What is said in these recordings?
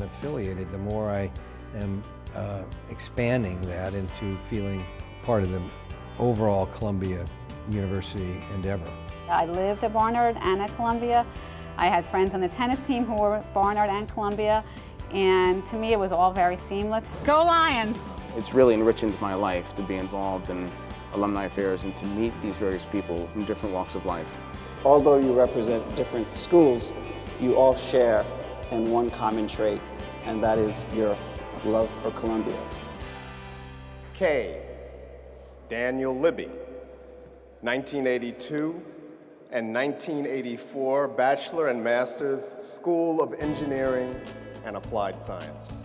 affiliated, the more I am expanding that into feeling part of the overall Columbia University endeavor. I lived at Barnard and at Columbia. I had friends on the tennis team who were Barnard and Columbia, and to me it was all very seamless. Go Lions! It's really enriched my life to be involved in alumni affairs and to meet these various people from different walks of life. Although you represent different schools, you all share in one common trait, and that is your love for Columbia. K. Daniel Libby, 1982 and 1984 Bachelor and Master's School of Engineering and Applied Science.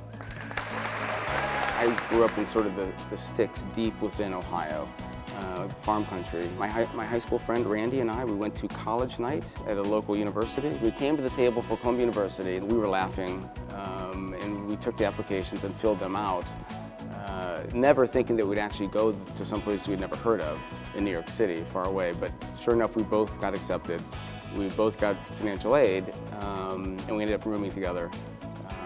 I grew up in sort of the sticks deep within Ohio, farm country. My high school friend Randy and I, we went to college night at a local university. We came to the table for Columbia University and we were laughing and we took the applications and filled them out, never thinking that we'd actually go to some place we'd never heard of in New York City, far away, but sure enough we both got accepted. We both got financial aid and we ended up rooming together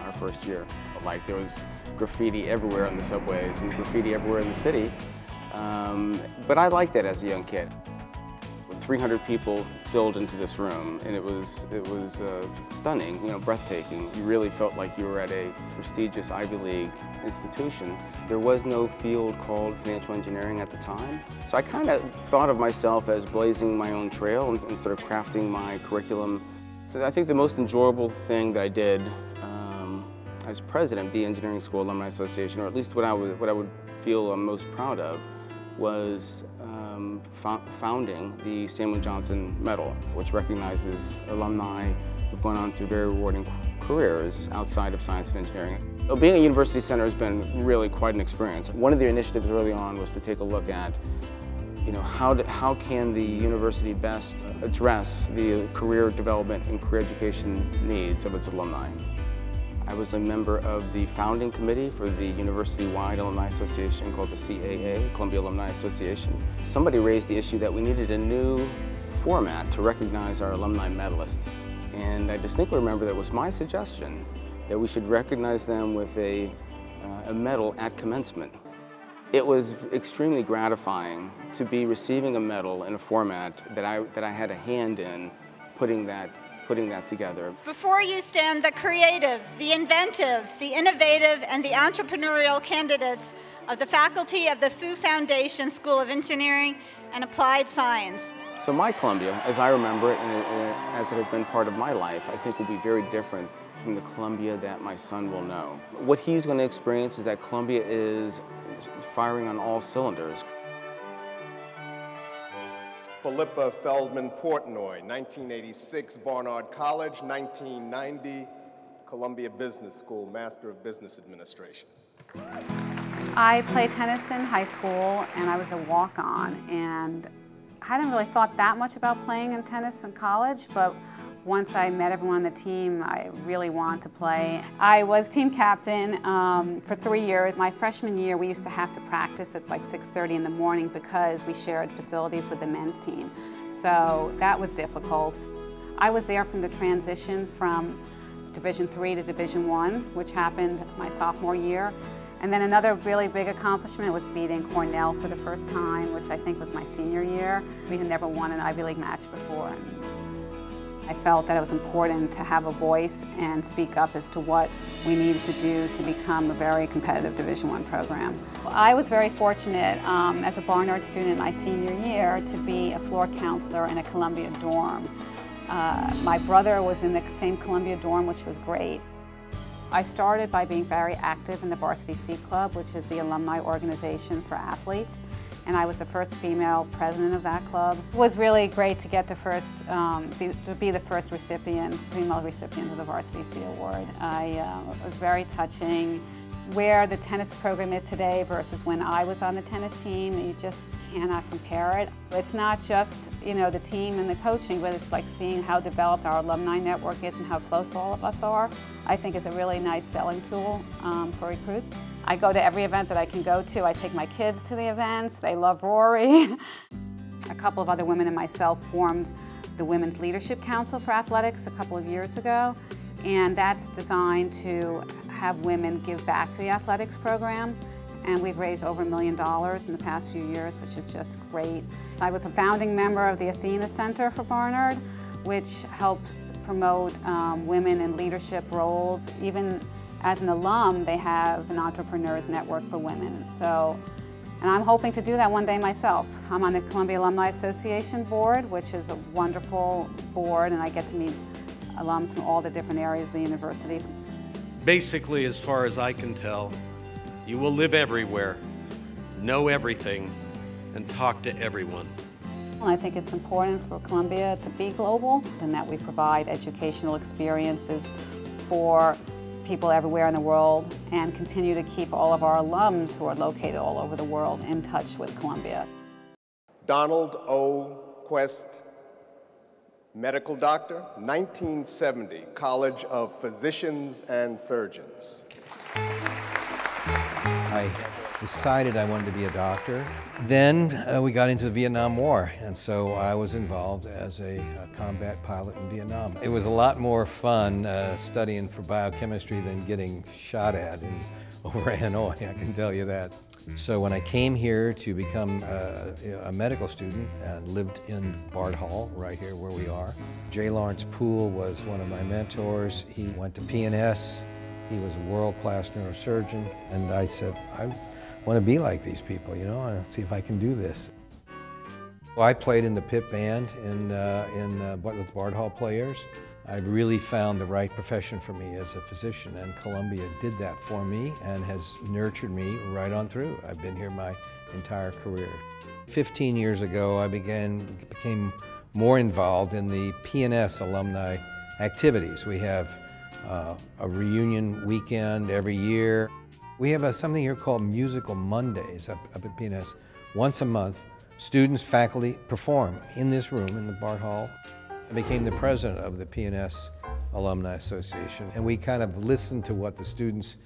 our first year. Like there was graffiti everywhere on the subways and graffiti everywhere in the city. But I liked it as a young kid. 300 people filled into this room, and it was stunning, you know, breathtaking. You really felt like you were at a prestigious Ivy League institution. There was no field called financial engineering at the time, so I kind of thought of myself as blazing my own trail and sort of crafting my curriculum. So I think the most enjoyable thing that I did as president of the Engineering School Alumni Association, or at least what I would feel I'm most proud of, was founding the Samuel Johnson Medal, which recognizes alumni who've gone on to very rewarding careers outside of science and engineering. Being a university center has been really quite an experience. One of the initiatives early on was to take a look at, you know, how can the university best address the career development and career education needs of its alumni. I was a member of the founding committee for the university-wide alumni association called the CAA, Columbia Alumni Association. Somebody raised the issue that we needed a new format to recognize our alumni medalists. And I distinctly remember that it was my suggestion that we should recognize them with a medal at commencement. It was extremely gratifying to be receiving a medal in a format that I had a hand in putting that together. Before you stand the creative, the inventive, the innovative, and the entrepreneurial candidates of the faculty of the Fu Foundation School of Engineering and Applied Science. So my Columbia, as I remember it, and as it has been part of my life, I think will be very different from the Columbia that my son will know. What he's going to experience is that Columbia is firing on all cylinders. Philippa Feldman Portnoy, 1986 Barnard College, 1990 Columbia Business School, Master of Business Administration. I played tennis in high school and I was a walk-on, and I hadn't really thought that much about playing in tennis in college, but once I met everyone on the team, I really wanted to play. I was team captain for 3 years. My freshman year, we used to have to practice. It's like 6:30 in the morning because we shared facilities with the men's team. So that was difficult. I was there from the transition from Division III to Division I, which happened my sophomore year. And then another really big accomplishment was beating Cornell for the first time, which I think was my senior year. We had never won an Ivy League match before. I felt that it was important to have a voice and speak up as to what we needed to do to become a very competitive Division I program. I was very fortunate as a Barnard student in my senior year to be a floor counselor in a Columbia dorm. My brother was in the same Columbia dorm, which was great. I started by being very active in the Varsity C Club, which is the alumni organization for athletes. And I was the first female president of that club. It was really great to get the first, to be the first female recipient of the Varsity C Award. It was very touching. Where the tennis program is today versus when I was on the tennis team, you just cannot compare it. It's not just, you know, the team and the coaching, but it's like seeing how developed our alumni network is and how close all of us are. I think is a really nice selling tool for recruits. I go to every event that I can go to. I take my kids to the events. They love Rory. A couple of other women and myself formed the Women's Leadership Council for Athletics a couple of years ago, and that's designed to have women give back to the athletics program. And we've raised over $1 million in the past few years, which is just great. So I was a founding member of the Athena Center for Barnard, which helps promote women in leadership roles. Even as an alum, they have an Entrepreneurs Network for Women. So, and I'm hoping to do that one day myself. I'm on the Columbia Alumni Association board, which is a wonderful board, and I get to meet alums from all the different areas of the university. Basically, as far as I can tell, you will live everywhere, know everything, and talk to everyone. I think it's important for Columbia to be global and that we provide educational experiences for people everywhere in the world and continue to keep all of our alums who are located all over the world in touch with Columbia. Donald O. Quest, medical doctor, 1970, College of Physicians and Surgeons. I decided I wanted to be a doctor. Then we got into the Vietnam War, and so I was involved as a combat pilot in Vietnam. It was a lot more fun studying for biochemistry than getting shot at over Hanoi, I can tell you that. So when I came here to become a medical student and lived in Bard Hall, right here where we are, J. Lawrence Poole was one of my mentors. He went to PNS. He was a world-class neurosurgeon, and I said, I want to be like these people, you know, and see if I can do this. Well, I played in the pit band with Bard Hall players. I really found the right profession for me as a physician, and Columbia did that for me and has nurtured me right on through. I've been here my entire career. 15 years ago, I became more involved in the PNS alumni activities. We have a reunion weekend every year. We have something here called Musical Mondays up at PNS. Once a month, students, faculty perform in this room in the Bard Hall. I became the president of the PNS Alumni Association, and we kind of listen to what the students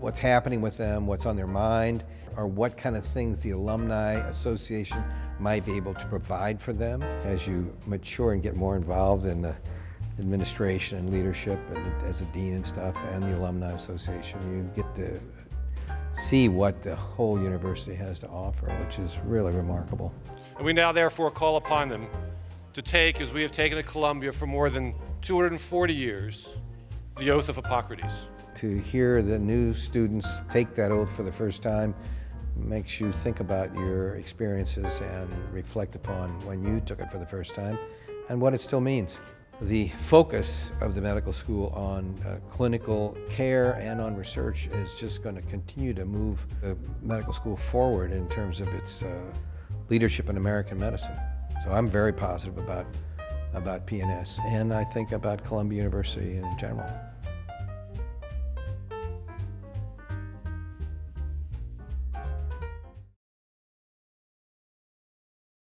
what's happening with them, what's on their mind, or what kind of things the Alumni Association might be able to provide for them. As you mature and get more involved in the administration and leadership and as a dean and stuff, and the Alumni Association, you get to see what the whole university has to offer, which is really remarkable. And we now therefore call upon them to take, as we have taken at Columbia for more than 240 years, the oath of Hippocrates. To hear the new students take that oath for the first time makes you think about your experiences and reflect upon when you took it for the first time and what it still means. The focus of the medical school on clinical care and on research is just going to continue to move the medical school forward in terms of its leadership in American medicine. So I'm very positive about PNS, and I think about Columbia University in general.